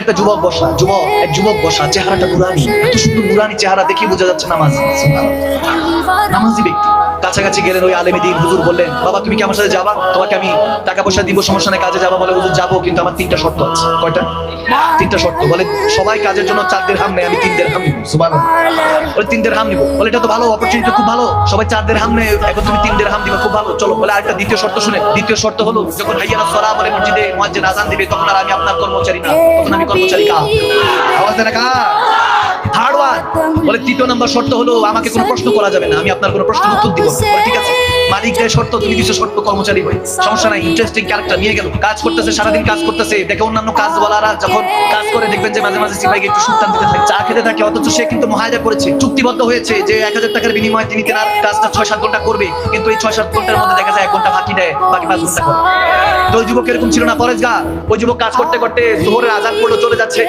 একটা যুবক বসা, এক যুবক বসা, চেহারাটা নুরানি, এত সুন্দর নুরানি চেহারা দেখে বোঝা যাচ্ছে নামাজি, নামাজি ব্যক্তি। কাছাকাছি গেলেন, ওই আলেমী দ্বীন হুজুর বললেন, বাবা তুমি কি আমার সাথে যাবা? তোমাকে আমি টাকা পয়সা দিব, সমস্যা নেই, কাজে যাবা? বলে হুজুর যাবো, কিন্তু আমার 3টা শর্ত আছে। কয়টা? 3টা শর্ত। বলে সবাই কাজের জন্য 4 দিরহাম নেয়, আমি 3 দিরহাম নিব। সুবহানাল্লাহ। বলে 3 দিরহাম নিব। বলে এটা তো ভালো অপরচুনিটি, খুব ভালো, সবাই 4 দিরহাম নেয়, এখন তুমি 3 দিরহাম দিবা, খুব ভালো, চলো। বলে আরেকটা দ্বিতীয় শর্ত শুনে, দ্বিতীয় শর্ত হলো যখন হাইয়া আলাস সালাহ বলে মসজিদে মুয়াজ্জিন আযান দিবে, তখন আর আমি আপনার কর্মচারী না, তখন আমি কর্মচারী কার? আওয়াজ দেন কার? Third one. বলে 3য় নাম্বার শর্ত হলো আমাকে কোনো প্রশ্ন করা যাবে না, আমি আপনার কোনো প্রশ্নের উত্তর দিব। বলে ঠিক আছে, মালিক দেয় শর্ত, তুমি দিছো শর্ত, কর্মচারী হই, সমস্যা নাই। ইন্টারেস্টিং ক্যারেক্টার নিয়ে গেল, কাজ করতেছে, সারাদিন কাজ করতেছে। দেখে অন্যান্য কাজওয়ালারা যখন কাজ করে দেখবেন যে মাঝে মাঝে সিপাহীকে একটু সুলতান দিতে থাকে, চা খেতে থাকে, অথচ সে কিন্তু মুআহাদা করেছে, চুক্তিবদ্ধ হয়েছে যে 1000 টাকার বিনিময়ে তিনি তেনার কাজটা 6-7 ঘন্টা করবে, কিন্তু এই 6-7 ঘন্টার মধ্যে দেখা যায় 1 ঘন্টা ফাঁকি দেয়, বাকি 5 ঘন্টা করে। তো ওই যুবক এরকম ছিল না পরেজগার? ওই যুবক কাজ করতে করতে যোহরের আযান পড়লো, চলে যাচ্ছে।